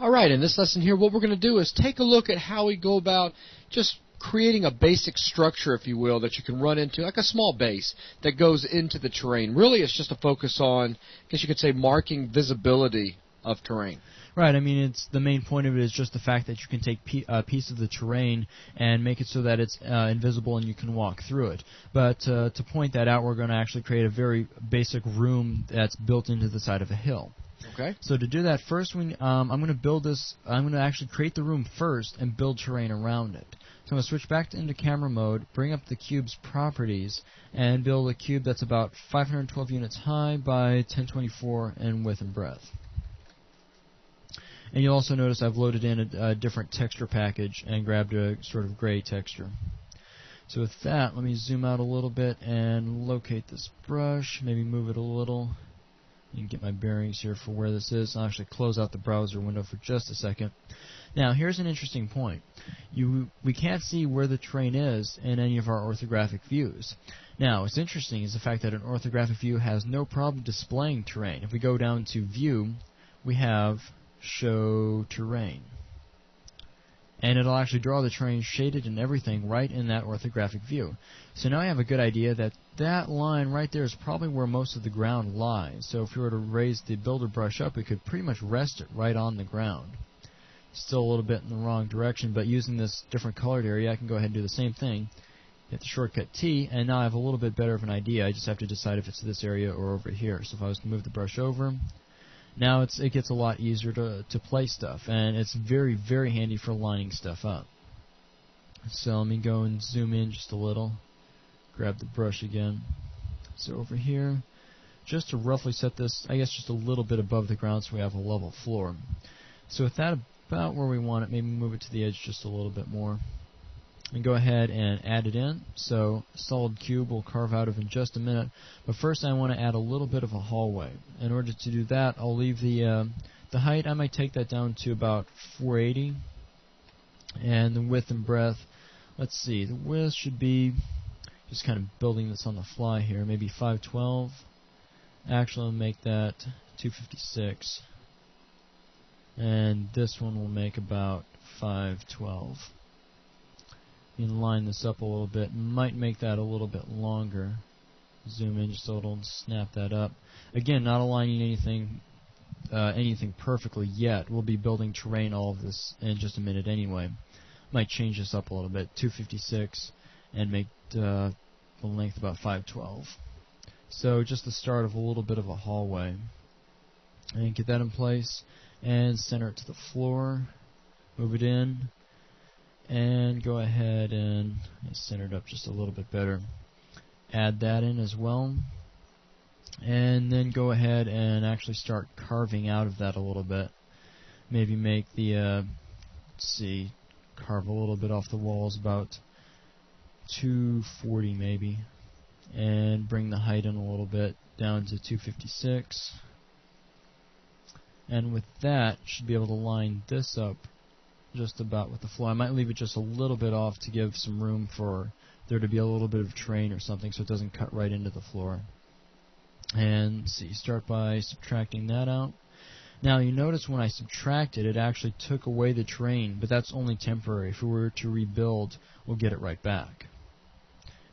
Alright, in this lesson here, what we're going to do is take a look at how we go about just creating a basic structure, if you will, that you can run into, like a small base that goes into the terrain. Really, it's just a focus on, I guess you could say, marking visibility of terrain. Right, I mean, it's the main point of it is just the fact that you can take a piece of the terrain and make it so that it's invisible and you can walk through it. But to point that out, we're going to actually create a very basic room that's built into the side of a hill. Okay. So to do that, first I'm going to build this. I'm going to actually create the room first and build terrain around it. So I'm going to switch back into camera mode, bring up the cube's properties, and build a cube that's about 512 units high by 1024 in width and breadth. And you'll also notice I've loaded in a different texture package and grabbed a sort of gray texture. So with that, let me zoom out a little bit and locate this brush, maybe move it a little. You can get my bearings here for where this is. I'll actually close out the browser window for just a second. Now, here's an interesting point. We can't see where the terrain is in any of our orthographic views. Now, what's interesting is the fact that an orthographic view has no problem displaying terrain. If we go down to View, we have Show Terrain. And it'll actually draw the terrain shaded and everything right in that orthographic view. So now I have a good idea that that line right there is probably where most of the ground lies. So if we were to raise the builder brush up, we could pretty much rest it right on the ground. Still a little bit in the wrong direction, but using this different colored area, I can go ahead and do the same thing. Hit the shortcut T, and now I have a little bit better of an idea. I just have to decide if it's this area or over here. So if I was to move the brush over, now it gets a lot easier to place stuff, and it's very, very handy for lining stuff up. So let me go and zoom in just a little, grab the brush again. So over here, just to roughly set this, I guess just a little bit above the ground so we have a level floor. So with that about where we want it, maybe move it to the edge just a little bit more. And go ahead and add it in. So solid cube we'll carve out of in just a minute. But first I want to add a little bit of a hallway. In order to do that, I'll leave the height, I might take that down to about 480. And the width and breadth, let's see, the width should be, just kind of building this on the fly here, maybe 512. Actually, I'll make that 256. And this one will make about 512. You can line this up a little bit. Might make that a little bit longer. Zoom in just a little and snap that up. Again, not aligning anything perfectly yet. We'll be building terrain all of this in just a minute anyway. Might change this up a little bit. 256 and make the length about 512. So just the start of a little bit of a hallway. And get that in place and center it to the floor. Move it in. And go ahead and center it up just a little bit better. Add that in as well. And then go ahead and actually start carving out of that a little bit. Maybe make the, carve a little bit off the walls, about 240 maybe. And bring the height in a little bit, down to 256. And with that, should be able to line this up just about with the floor. I might leave it just a little bit off to give some room for there to be a little bit of terrain or something so it doesn't cut right into the floor. And start by subtracting that out. Now you notice when I subtracted, it actually took away the terrain, but that's only temporary. If we were to rebuild, we'll get it right back.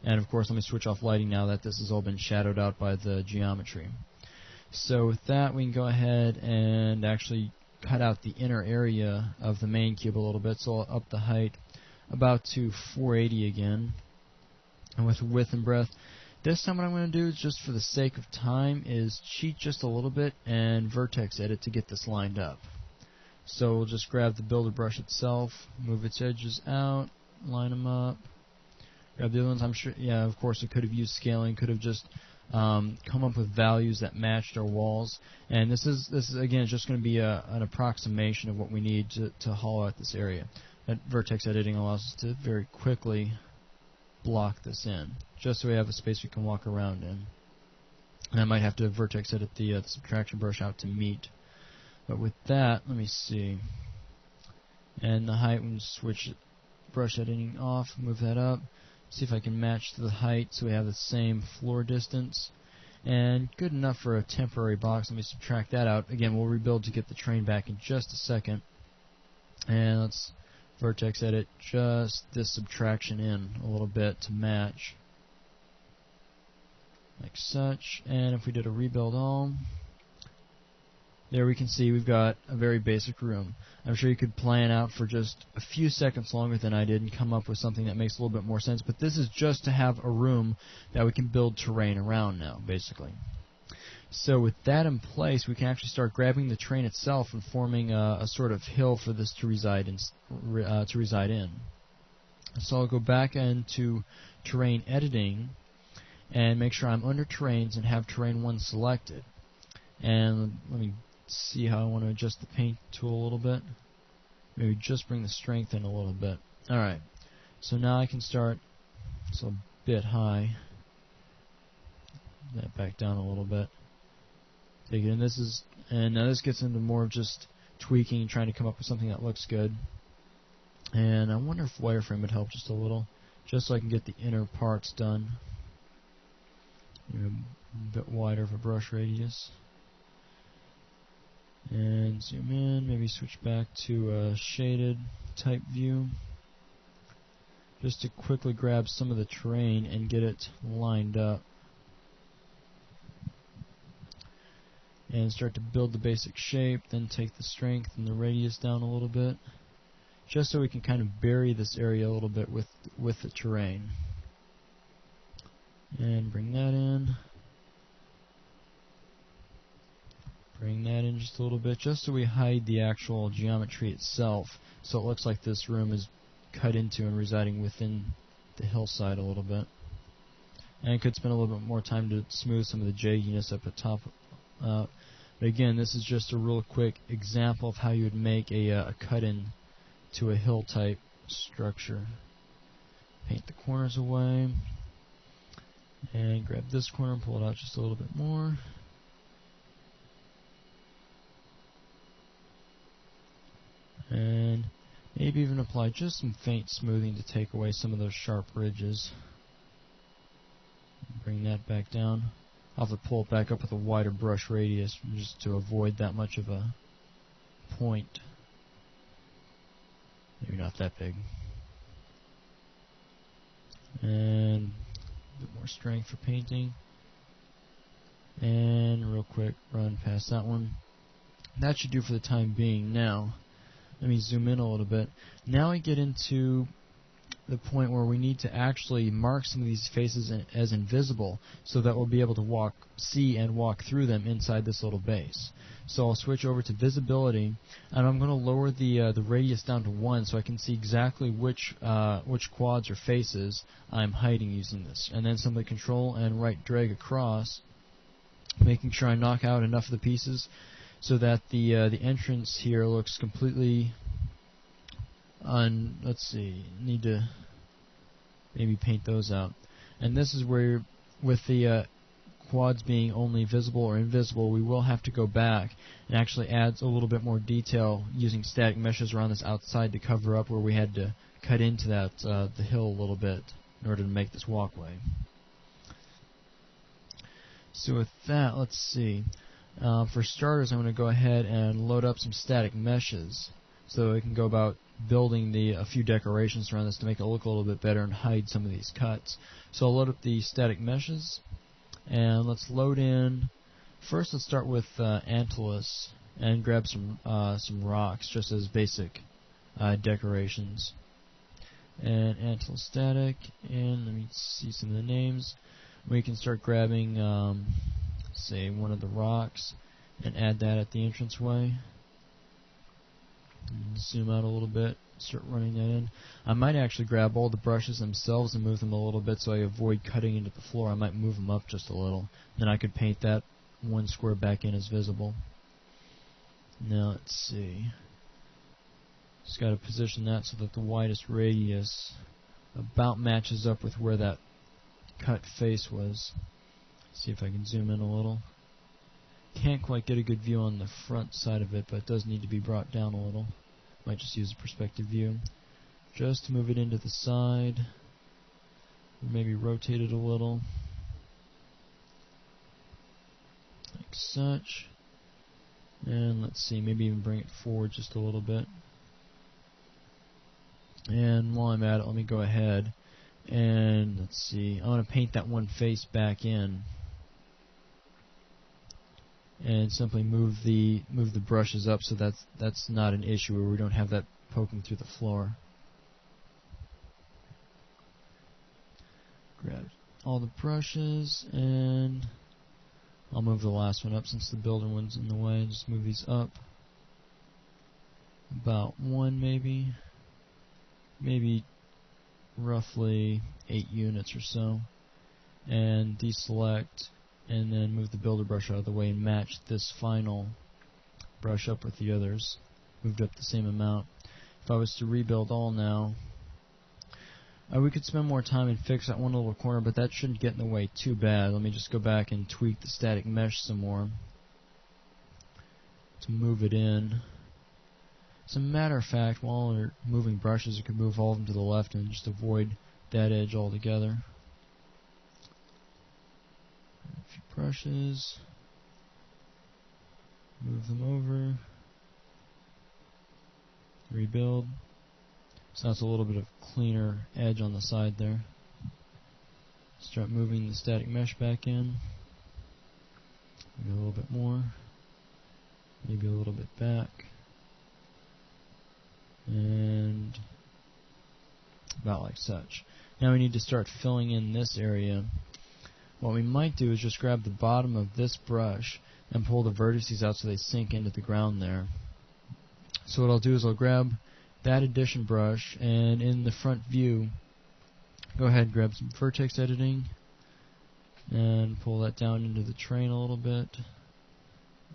And of course, let me switch off lighting now that this has all been shadowed out by the geometry. So with that, we can go ahead and actually cut out the inner area of the main cube a little bit, so I'll up the height about to 480 again. And with width and breadth, this time what I'm going to do, just for the sake of time, is cheat just a little bit and vertex edit to get this lined up. So we'll just grab the builder brush itself, move its edges out, line them up. Grab the other ones. I'm sure, yeah, of course, it could have used scaling, could have just come up with values that matched our walls. And this is again just going to be an approximation of what we need to hollow out this area. That vertex editing allows us to very quickly block this in, just so we have a space we can walk around in. And I might have to vertex edit the subtraction brush out to meet. But with that, let me see. And the height, we can switch brush editing off, move that up. See if I can match the height so we have the same floor distance. And good enough for a temporary box. Let me subtract that out. Again, we'll rebuild to get the terrain back in just a second. And let's vertex edit just this subtraction in a little bit to match, like such. And if we did a rebuild all, there we can see we've got a very basic room. I'm sure you could plan out for just a few seconds longer than I did and come up with something that makes a little bit more sense, but this is just to have a room that we can build terrain around now, basically. So with that in place, we can actually start grabbing the terrain itself and forming a sort of hill for this to reside in. So I'll go back into terrain editing and make sure I'm under terrains and have terrain 1 selected. And let me see how I want to adjust the paint tool a little bit. Maybe just bring the strength in a little bit. Alright, so now I can start, it's a bit high. That back down a little bit. Take it, and now this gets into more of just tweaking and trying to come up with something that looks good. And I wonder if wireframe would help just a little, just so I can get the inner parts done. A bit wider of a brush radius. And zoom in, maybe switch back to a shaded type view, just to quickly grab some of the terrain and get it lined up. And start to build the basic shape, then take the strength and the radius down a little bit, just so we can kind of bury this area a little bit with the terrain. And bring that in. Bring that in just a little bit, just so we hide the actual geometry itself, so it looks like this room is cut into and residing within the hillside a little bit. And I could spend a little bit more time to smooth some of the jagginess up at top. But again, this is just a real quick example of how you would make a cut-in to a hill type structure. Paint the corners away, and grab this corner and pull it out just a little bit more. And maybe even apply just some faint smoothing to take away some of those sharp ridges. Bring that back down. I'll have to pull it back up with a wider brush radius just to avoid that much of a point. Maybe not that big. And a bit more strength for painting. And real quick, run past that one. That should do for the time being. Now, let me zoom in a little bit. Now we get into the point where we need to actually mark some of these faces as invisible, so that we'll be able to see and walk through them inside this little base. So I'll switch over to visibility, and I'm going to lower the radius down to 1 so I can see exactly which quads or faces I'm hiding using this. And then simply control and right drag across, making sure I knock out enough of the pieces so that the entrance here looks completely let's see, need to maybe paint those out. And this is where, with the quads being only visible or invisible, we will have to go back and actually add a little bit more detail using static meshes around this outside to cover up where we had to cut into that the hill a little bit in order to make this walkway. So with that, let's see. For starters, I'm going to go ahead and load up some static meshes so we can go about building a few decorations around this to make it look a little bit better and hide some of these cuts. So I'll load up the static meshes, and let's load in. First, let's start with Antilus and grab some rocks just as basic decorations. And Antilus static, and let me see some of the names. We can start grabbing, say, one of the rocks and add that at the entranceway. Zoom out a little bit, start running that in. I might actually grab all the brushes themselves and move them a little bit so I avoid cutting into the floor. I might move them up just a little. Then I could paint that one square back in as visible. Now let's see. Just got to position that so that the widest radius about matches up with where that cut face was. See if I can zoom in a little. Can't quite get a good view on the front side of it, but it does need to be brought down a little. Might just use a perspective view just to move it into the side, or maybe rotate it a little like such. And let's see, maybe even bring it forward just a little bit. And while I'm at it, let me go ahead and let's see. I want to paint that one face back in, and simply move the brushes up so that's not an issue where we don't have that poking through the floor. Grab all the brushes, and I'll move the last one up since the builder one's in the way. Just move these up about one, maybe roughly 8 units or so, and deselect, and then move the builder brush out of the way and match this final brush up with the others, moved up the same amount. If I was to rebuild all now, we could spend more time and fix that one little corner, but that shouldn't get in the way too bad. Let me just go back and tweak the static mesh some more to move it in. As a matter of fact, while we're moving brushes, you can move all of them to the left and just avoid that edge altogether. A few brushes, move them over, rebuild. So that's a little bit of cleaner edge on the side there. Start moving the static mesh back in. Maybe a little bit more. Maybe a little bit back. And about like such. Now we need to start filling in this area. What we might do is just grab the bottom of this brush and pull the vertices out so they sink into the ground there. So what I'll do is I'll grab that addition brush, and in the front view, go ahead and grab some vertex editing and pull that down into the terrain a little bit.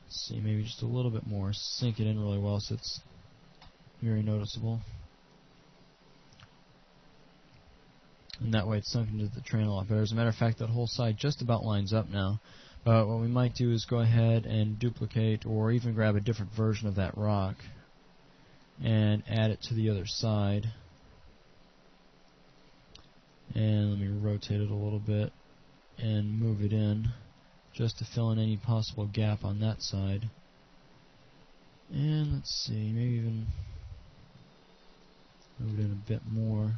Let's see, maybe just a little bit more. Sink it in really well so it's very noticeable. And that way it's sunk into the terrain a lot better. As a matter of fact, that whole side just about lines up now. But what we might do is go ahead and duplicate or even grab a different version of that rock and add it to the other side. And let me rotate it a little bit and move it in just to fill in any possible gap on that side. And let's see, maybe even move it in a bit more.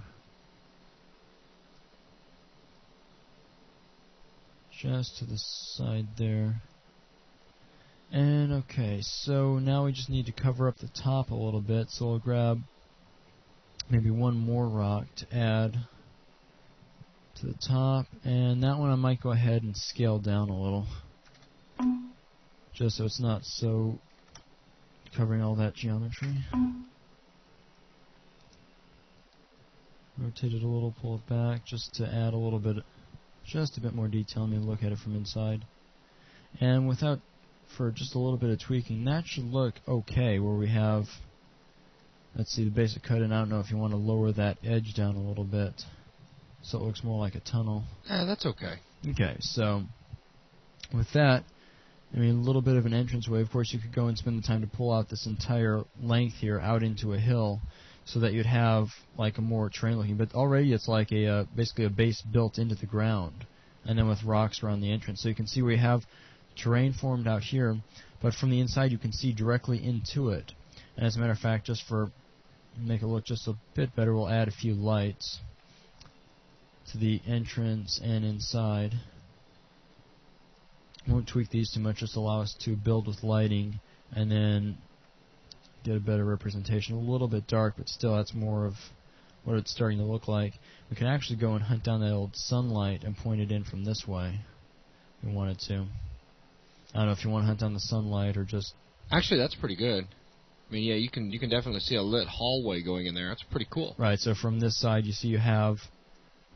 Just to the side there. And okay, so now we just need to cover up the top a little bit, so I'll grab maybe one more rock to add to the top, and that one I might go ahead and scale down a little, just so it's not so covering all that geometry. Rotate it a little, pull it back, just to add a little bit, just a bit more detail. Let me look at it from inside. And for just a little bit of tweaking, that should look okay where we have, let's see, the basic cut, and I don't know if you want to lower that edge down a little bit so it looks more like a tunnel. That's okay. Okay, so with that, I mean, a little bit of an entranceway. Of course, you could go and spend the time to pull out this entire length here out into a hill so that you'd have like a more terrain looking, but already it's like a basically a base built into the ground, and then with rocks around the entrance. So you can see we have terrain formed out here, but from the inside you can see directly into it. And as a matter of fact, just for make it look just a bit better, we'll add a few lights to the entrance and inside. Won't tweak these too much, just allow us to build with lighting and then get a better representation. A little bit dark, but still that's more of what it's starting to look like. We can actually go and hunt down that old sunlight and point it in from this way if we wanted to. I don't know if you want to hunt down the sunlight or just... Actually, that's pretty good. I mean, yeah, you can definitely see a lit hallway going in there. That's pretty cool. Right, so from this side you see you have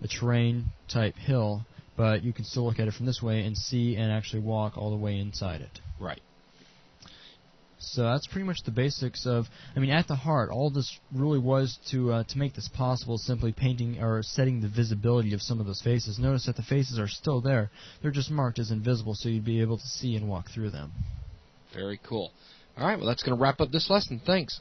a terrain-type hill, but you can still look at it from this way and see and actually walk all the way inside it. Right. So that's pretty much the basics of, I mean, at the heart, all this really was to make this possible, simply painting or setting the visibility of some of those faces. Notice that the faces are still there. They're just marked as invisible, so you'd be able to see and walk through them. Very cool. All right, well, that's going to wrap up this lesson. Thanks.